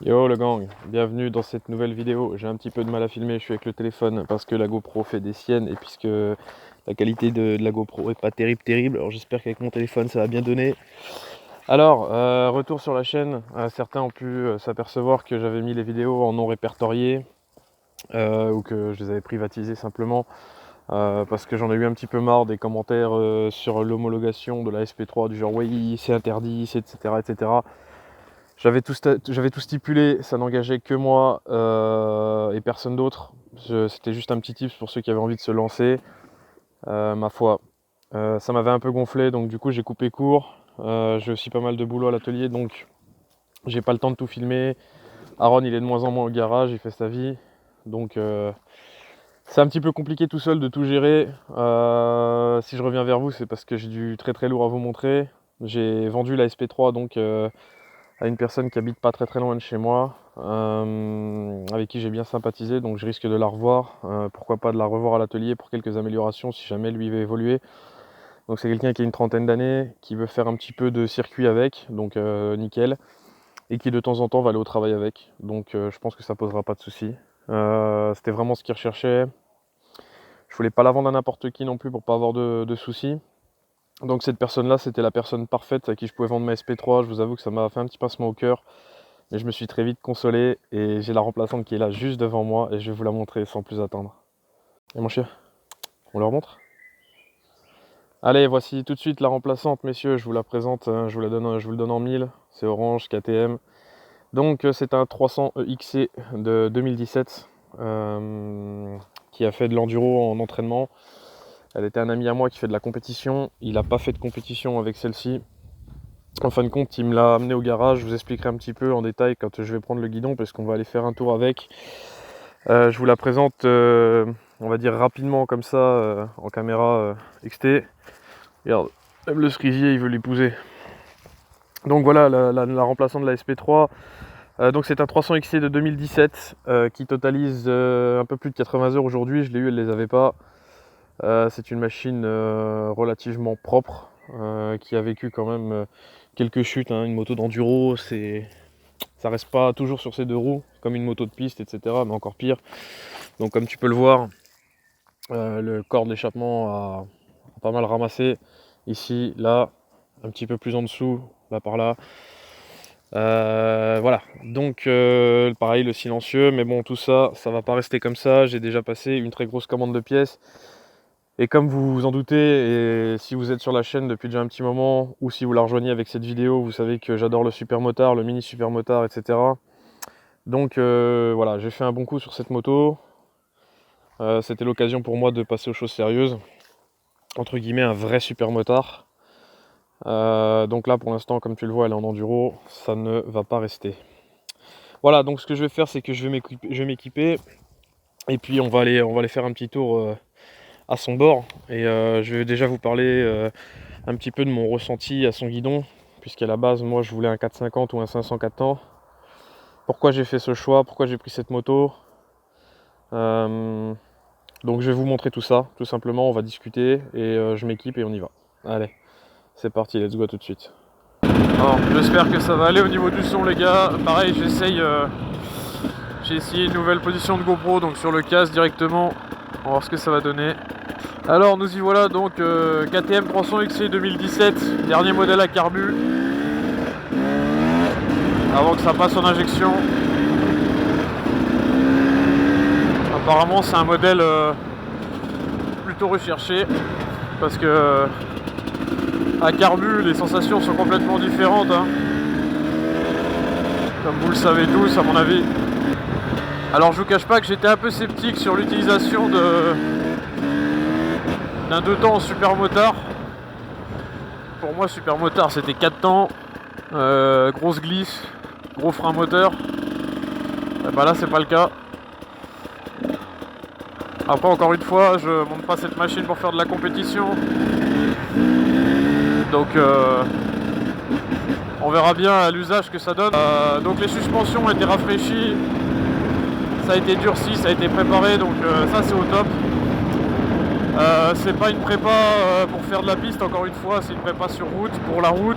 Yo le gang, bienvenue dans cette nouvelle vidéo. J'ai un petit peu de mal à filmer, je suis avec le téléphone parce que la GoPro fait des siennes et puisque la qualité de la GoPro est pas terrible. Alors j'espère qu'avec mon téléphone ça va bien donner. Alors, retour sur la chaîne. Certains ont pu s'apercevoir que j'avais mis les vidéos en non répertorié ou que je les avais privatisées simplement parce que j'en ai eu un petit peu marre des commentaires sur l'homologation de la SP3 du genre oui c'est interdit, etc. etc. J'avais tout stipulé, ça n'engageait que moi et personne d'autre. C'était juste un petit tips pour ceux qui avaient envie de se lancer. Ma foi, ça m'avait un peu gonflé, donc du coup j'ai coupé court. J'ai aussi pas mal de boulot à l'atelier, donc j'ai pas le temps de tout filmer. Aaron, il est de moins en moins au garage, il fait sa vie. Donc c'est un petit peu compliqué tout seul de tout gérer. Si je reviens vers vous, c'est parce que j'ai du très lourd à vous montrer. J'ai vendu la SP3, donc à une personne qui habite pas très loin de chez moi, avec qui j'ai bien sympathisé, donc je risque de la revoir, pourquoi pas de la revoir à l'atelier pour quelques améliorations si jamais lui veut évoluer. Donc c'est quelqu'un qui a une trentaine d'années, qui veut faire un petit peu de circuit avec, donc nickel, et qui de temps en temps va aller au travail avec, donc je pense que ça posera pas de soucis. C'était vraiment ce qu'il recherchait. Je voulais pas la vendre à n'importe qui non plus pour pas avoir de soucis. Donc cette personne-là, c'était la personne parfaite à qui je pouvais vendre ma SP3. Je vous avoue que ça m'a fait un petit pincement au cœur. Mais je me suis très vite consolé et j'ai la remplaçante qui est là juste devant moi et je vais vous la montrer sans plus attendre. Et mon chien, on leur montre? Allez, voici tout de suite la remplaçante, messieurs, je vous la présente, je vous le donne en 1000, c'est Orange KTM. Donc c'est un 300 EXC de 2017 qui a fait de l'enduro en entraînement. Elle était un ami à moi qui fait de la compétition, il n'a pas fait de compétition avec celle-ci. En fin de compte, il me l'a amené au garage, je vous expliquerai un petit peu en détail quand je vais prendre le guidon parce qu'on va aller faire un tour avec. Je vous la présente, on va dire rapidement comme ça, en caméra XT. Regarde, même le cerisier, il veut l'épouser. Donc voilà, la remplaçante de la SP3. Donc c'est un 300 XC de 2017 qui totalise un peu plus de 80 heures aujourd'hui. Je l'ai eu, elle ne les avait pas. C'est une machine relativement propre qui a vécu quand même quelques chutes. Hein. Une moto d'enduro, ça reste pas toujours sur ses deux roues, comme une moto de piste, etc. Mais encore pire. Donc comme tu peux le voir, le corps de l'échappement a pas mal ramassé. Ici, là, un petit peu plus en dessous, là par là. Voilà, donc pareil le silencieux, mais bon tout ça, ça va pas rester comme ça. J'ai déjà passé une très grosse commande de pièces. Et comme vous vous en doutez, et si vous êtes sur la chaîne depuis déjà un petit moment, ou si vous la rejoignez avec cette vidéo, vous savez que j'adore le supermotard, le mini supermotard, etc. Donc voilà, j'ai fait un bon coup sur cette moto. C'était l'occasion pour moi de passer aux choses sérieuses. Entre guillemets, un vrai supermotard. Donc là, pour l'instant, comme tu le vois, elle est en enduro. Ça ne va pas rester. Voilà, donc ce que je vais faire, c'est que je vais m'équiper. Et puis on va aller faire un petit tour à son bord. Et je vais déjà vous parler un petit peu de mon ressenti à son guidon. Puisqu'à la base, moi, je voulais un 450 ou un 500 4 temps. Pourquoi j'ai fait ce choix? Pourquoi j'ai pris cette moto? Donc je vais vous montrer tout ça, tout simplement, on va discuter et je m'équipe et on y va. Allez, c'est parti, let's go tout de suite. Alors, j'espère que ça va aller au niveau du son les gars. Pareil, j'ai essayé une nouvelle position de GoPro, donc sur le casque directement. On va voir ce que ça va donner. Alors nous y voilà donc KTM 300 XC 2017, dernier modèle à carbu. Avant que ça passe en injection. Apparemment c'est un modèle plutôt recherché parce que à carbu les sensations sont complètement différentes hein. Comme vous le savez tous à mon avis. Alors je vous cache pas que j'étais un peu sceptique sur l'utilisation d'un 2 temps en supermotard. Pour moi supermotard c'était 4 temps, grosse glisse, gros frein moteur. Et bah là c'est pas le cas. Après encore une fois je monte pas cette machine pour faire de la compétition. Donc on verra bien à l'usage que ça donne. Donc les suspensions ont été rafraîchies. Ça a été durci, ça a été préparé, donc ça c'est au top. C'est pas une prépa pour faire de la piste, encore une fois, c'est une prépa sur route,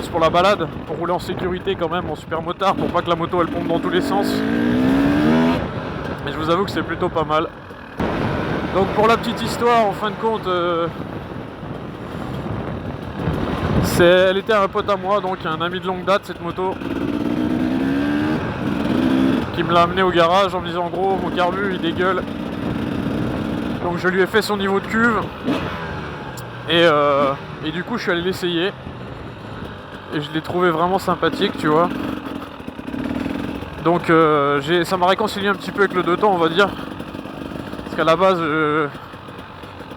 pour la balade, pour rouler en sécurité quand même, en super motard, pour pas que la moto elle pompe dans tous les sens. Mais je vous avoue que c'est plutôt pas mal. Donc pour la petite histoire, en fin de compte, elle était un pote à moi, donc un ami de longue date cette moto, qui me l'a amené au garage en me disant en gros mon carbu il dégueule. Donc je lui ai fait son niveau de cuve et du coup je suis allé l'essayer et je l'ai trouvé vraiment sympathique, tu vois. Donc ça m'a réconcilié un petit peu avec le deux temps, on va dire, parce qu'à la base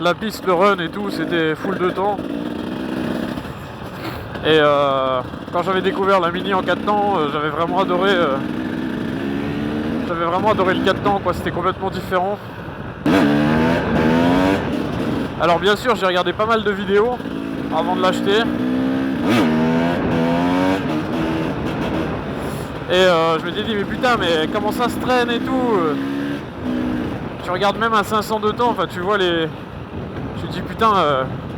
la piste, le run et tout c'était full deux temps. Et quand j'avais découvert la Mini en 4 temps, j'avais vraiment adoré le 4 temps, quoi. C'était complètement différent. Alors bien sûr j'ai regardé pas mal de vidéos avant de l'acheter. Et je m'étais dit mais putain, mais comment ça se traîne et tout. Tu regardes même à 500 de temps, enfin tu vois les... Tu te dis putain,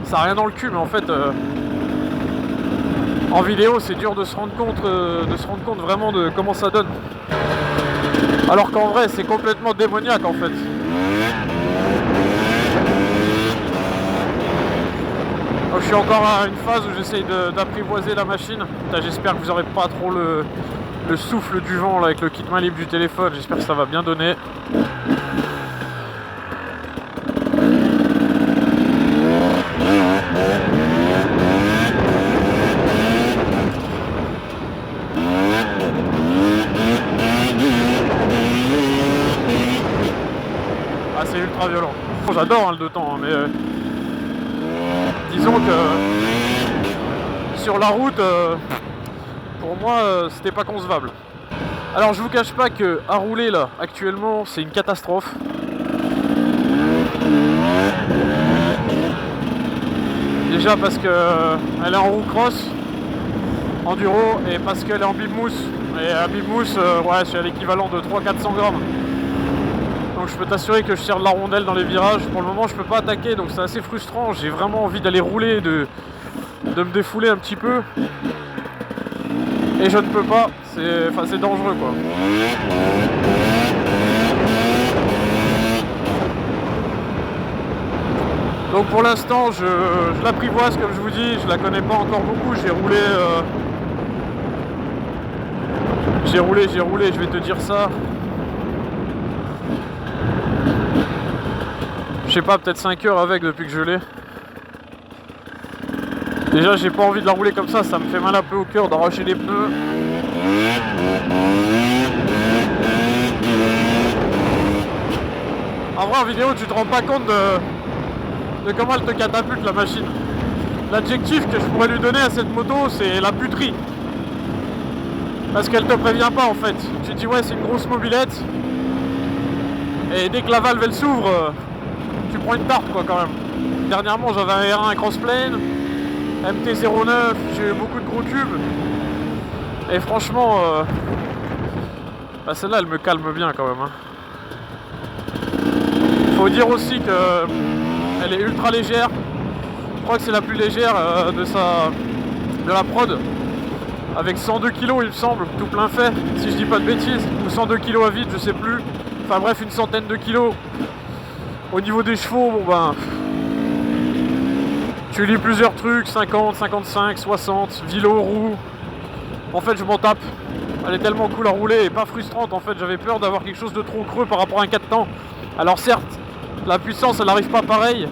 ça a rien dans le cul, mais en fait en vidéo c'est dur de se rendre compte vraiment de comment ça donne. Alors qu'en vrai c'est complètement démoniaque en fait. Donc, je suis encore à une phase où j'essaye d'apprivoiser la machine. J'espère que vous n'aurez pas trop le souffle du vent là, avec le kit main libre du téléphone. J'espère que ça va bien donner. Ah, c'est ultra violent. J'adore le deux temps, mais disons que sur la route, pour moi, c'était pas concevable. Alors je vous cache pas que à rouler là, actuellement, c'est une catastrophe. Déjà parce que elle est en roue cross, enduro, et parce qu'elle est en bimousse. Et à bimousse, ouais, c'est à l'équivalent de 300-400 grammes. Donc je peux t'assurer que je tire de la rondelle dans les virages. Pour le moment je peux pas attaquer, donc c'est assez frustrant. J'ai vraiment envie d'aller rouler, de me défouler un petit peu. Et je ne peux pas, c'est dangereux quoi. Donc pour l'instant je l'apprivoise comme je vous dis, je la connais pas encore beaucoup, j'ai roulé, je vais te dire ça. Je sais pas, peut-être 5 heures avec depuis que je l'ai. Déjà j'ai pas envie de la rouler comme ça me fait mal un peu au cœur d'arracher les pneus. En vrai en vidéo tu te rends pas compte de comment elle te catapulte la machine. L'adjectif que je pourrais lui donner à cette moto c'est la puterie. Parce qu'elle te prévient pas en fait. Tu te dis ouais c'est une grosse mobilette. Et dès que la valve elle s'ouvre, tu prends une tarte quoi quand même. Dernièrement j'avais un R1 Crossplane, MT-09, j'ai eu beaucoup de gros cubes. Et franchement, bah celle-là elle me calme bien quand même. Hein. Faut dire aussi que elle est ultra légère. Je crois que c'est la plus légère de la prod. Avec 102 kg il me semble, tout plein fait, si je dis pas de bêtises. Ou 102 kg à vide, je sais plus. Enfin bref, une centaine de kilos. Au niveau des chevaux, bon ben... Tu lis plusieurs trucs, 50, 55, 60, vélo, roue. En fait je m'en tape. Elle est tellement cool à rouler et pas frustrante en fait. J'avais peur d'avoir quelque chose de trop creux par rapport à un 4 temps. Alors certes, la puissance elle n'arrive pas pareil.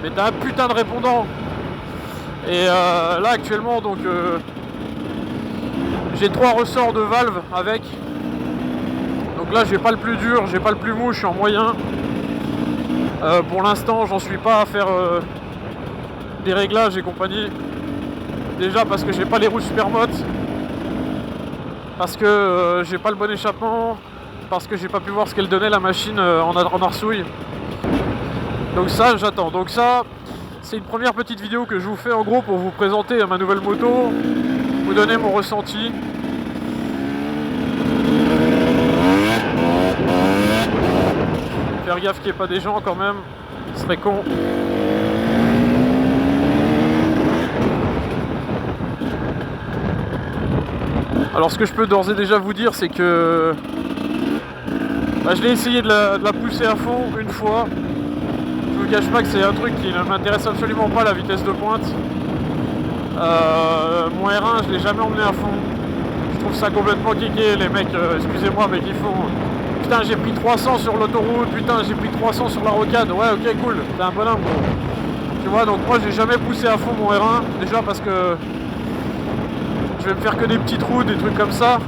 Mais t'as un putain de répondant. Et là actuellement donc... j'ai 3 ressorts de valve avec. Donc là j'ai pas le plus dur, j'ai pas le plus mou, je suis en moyen. Pour l'instant j'en suis pas à faire des réglages et compagnie. Déjà parce que j'ai pas les roues super mottes. Parce que j'ai pas le bon échappement. Parce que j'ai pas pu voir ce qu'elle donnait la machine en arsouille. Donc ça j'attends. Donc ça c'est une première petite vidéo que je vous fais en gros pour vous présenter ma nouvelle moto. Vous donner mon ressenti. Faire gaffe qu'il n'y ait pas des gens quand même, ce serait con. Alors ce que je peux d'ores et déjà vous dire, c'est que je l'ai essayé de la pousser à fond une fois. Je vous cache pas que c'est un truc qui ne m'intéresse absolument pas, la vitesse de pointe. Mon R1 je l'ai jamais emmené à fond. Je trouve ça complètement kické, les mecs, excusez-moi, mais qui font putain j'ai pris 300 sur l'autoroute, putain j'ai pris 300 sur la rocade. Ouais, ok, cool, t'es un bonhomme gros. Tu vois, donc moi j'ai jamais poussé à fond mon R1, déjà parce que je vais me faire que des petites routes, des trucs comme ça.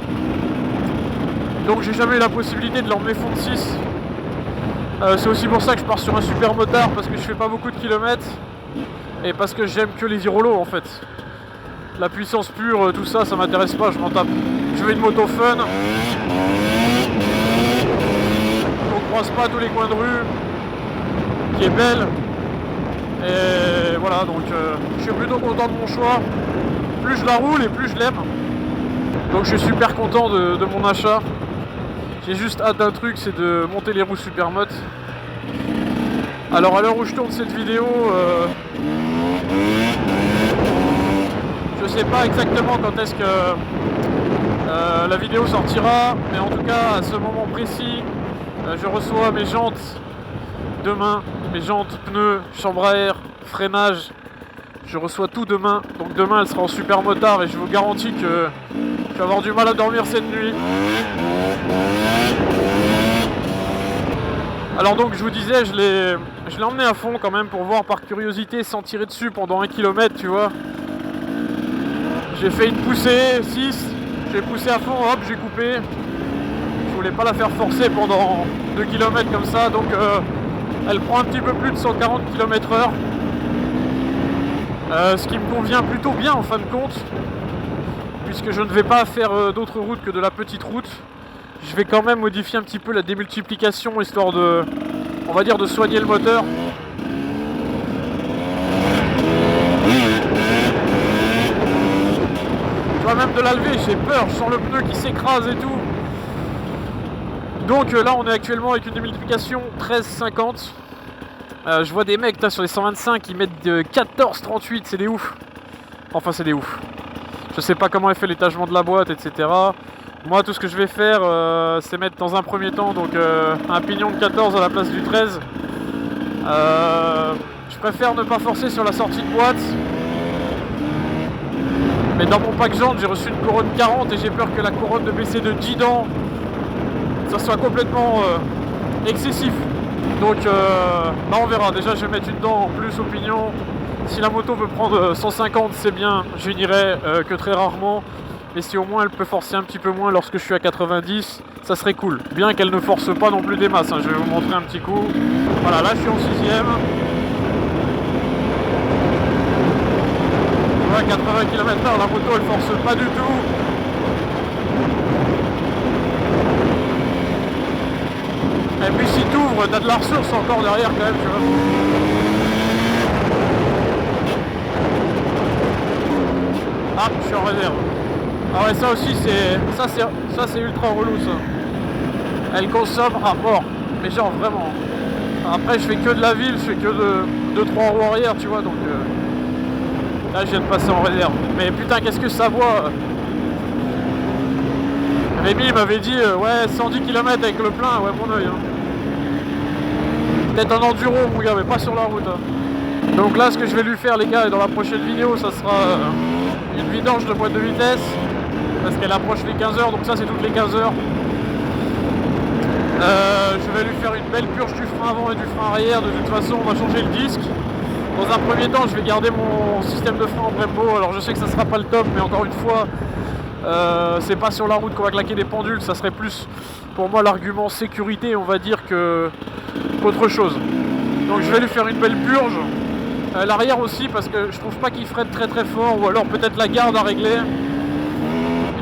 Donc j'ai jamais eu la possibilité de l'emmener fond de 6. C'est aussi pour ça que je pars sur un super motard, parce que je fais pas beaucoup de kilomètres et parce que j'aime que les Virolo en fait. La puissance pure, tout ça, ça m'intéresse pas, je m'en tape. Je veux une moto fun. On croise pas tous les coins de rue, qui est belle. Et voilà, donc je suis plutôt content de mon choix. Plus je la roule et plus je l'aime. Donc je suis super content de mon achat. J'ai juste hâte d'un truc, c'est de monter les roues Supermoto. Alors à l'heure où je tourne cette vidéo, je sais pas exactement quand est-ce que la vidéo sortira, mais en tout cas à ce moment précis, je reçois mes jantes demain, mes jantes, pneus, chambre à air, freinage. Je reçois tout demain, donc demain elle sera en super motard et je vous garantis que je vais avoir du mal à dormir cette nuit. Alors donc je vous disais, je l'ai emmené à fond quand même pour voir par curiosité sans tirer dessus pendant 1 km, tu vois. J'ai fait une poussée, 6, j'ai poussé à fond, hop, j'ai coupé. Je voulais pas la faire forcer pendant 2 km comme ça, donc elle prend un petit peu plus de 140 km/h. Ce qui me convient plutôt bien en fin de compte, puisque je ne vais pas faire d'autres routes que de la petite route. Je vais quand même modifier un petit peu la démultiplication, histoire de, on va dire, de soigner le moteur. Tu vois, même de la lever, j'ai peur, je sens le pneu qui s'écrase et tout. Donc là on est actuellement avec une démultiplication 13,50. Je vois des mecs sur les 125 qui mettent de 14,38, c'est des ouf. Enfin c'est des ouf. Je sais pas comment est fait l'étagement de la boîte, etc. Moi tout ce que je vais faire c'est mettre dans un premier temps donc un pignon de 14 à la place du 13. Je préfère ne pas forcer sur la sortie de boîte. Mais dans mon pack jante j'ai reçu une couronne 40 et j'ai peur que la couronne de BC de 10 dents ça soit complètement excessif. Donc on verra, déjà je vais mettre une dent en plus au pignon. Si la moto peut prendre 150 c'est bien, je n'irai que très rarement. Mais si au moins elle peut forcer un petit peu moins lorsque je suis à 90, ça serait cool. Bien qu'elle ne force pas non plus des masses, hein. Je vais vous montrer un petit coup. Voilà, là je suis en 6ème. Tu vois, 80 km/h, la moto elle force pas du tout. Et puis si tu ouvres, t'as de la ressource encore derrière quand même, tu vois. Ah, je suis en réserve. Ah ouais, ça aussi c'est ultra relou ça. Elle consomme à mort, mais genre vraiment. Après je fais que de la ville, je fais que de 2-3 roues arrière, tu vois, donc là je viens de passer en réserve. Mais putain qu'est-ce que ça voit. Rémi m'avait dit ouais 110 km avec le plein, ouais mon oeil hein. Peut-être un enduro mon gars, mais pas sur la route hein. Donc là ce que je vais lui faire les gars, et dans la prochaine vidéo ça sera une vidange de boîte de vitesse. Parce qu'elle approche les 15 h, donc ça c'est toutes les 15 h. Je vais lui faire une belle purge du frein avant et du frein arrière. De toute façon on va changer le disque. Dans un premier temps je vais garder mon système de frein en Brembo. Alors je sais que ça sera pas le top, mais encore une fois c'est pas sur la route qu'on va claquer des pendules. Ça serait plus pour moi l'argument sécurité on va dire qu'autre chose. Donc je vais lui faire une belle purge. L'arrière aussi parce que je trouve pas qu'il freine très très fort. Ou alors peut-être la garde à régler.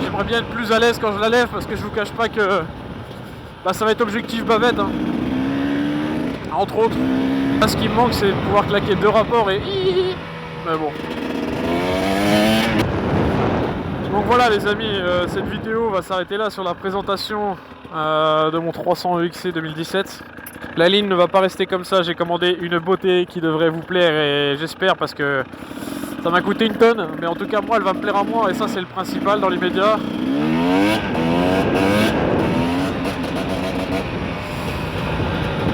J'aimerais bien être plus à l'aise quand je la lève parce que je vous cache pas que ça va être objectif bavette hein. Entre autres. Là ce qui me manque c'est de pouvoir claquer 2 rapports et mais bon. Donc voilà les amis, cette vidéo va s'arrêter là sur la présentation de mon 300 EXC 2017. La ligne ne va pas rester comme ça, j'ai commandé une beauté qui devrait vous plaire et j'espère parce que ça m'a coûté une tonne, mais en tout cas moi elle va me plaire à moi et ça c'est le principal dans l'immédiat.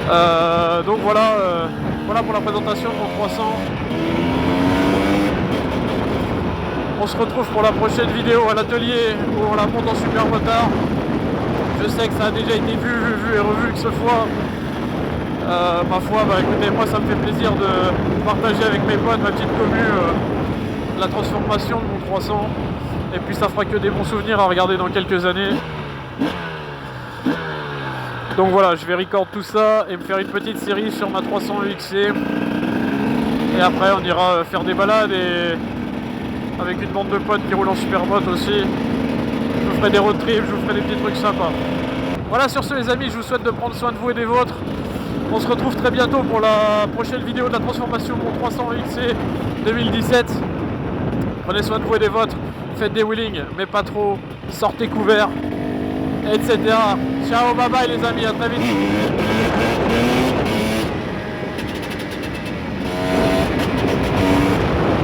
Donc voilà, voilà pour la présentation de mon 300. On se retrouve pour la prochaine vidéo à l'atelier où on la monte en super motard. Je sais que ça a déjà été vu et revu que ce fois. Ma foi, bah écoutez, moi ça me fait plaisir de partager avec mes potes, ma petite commu, la transformation de mon 300. Et puis ça fera que des bons souvenirs à regarder dans quelques années. Donc voilà, je vais record tout ça et me faire une petite série sur ma 300 EXC. Et après on ira faire des balades et avec une bande de potes qui roulent en supermoto aussi. Je vous ferai des road trips, je vous ferai des petits trucs sympas. Voilà, sur ce les amis, je vous souhaite de prendre soin de vous et des vôtres. On se retrouve très bientôt pour la prochaine vidéo de la transformation de mon 300 EXC 2017. Prenez soin de vous et des vôtres, faites des wheelings, mais pas trop, sortez couverts, etc. Ciao, bye bye les amis, à très vite.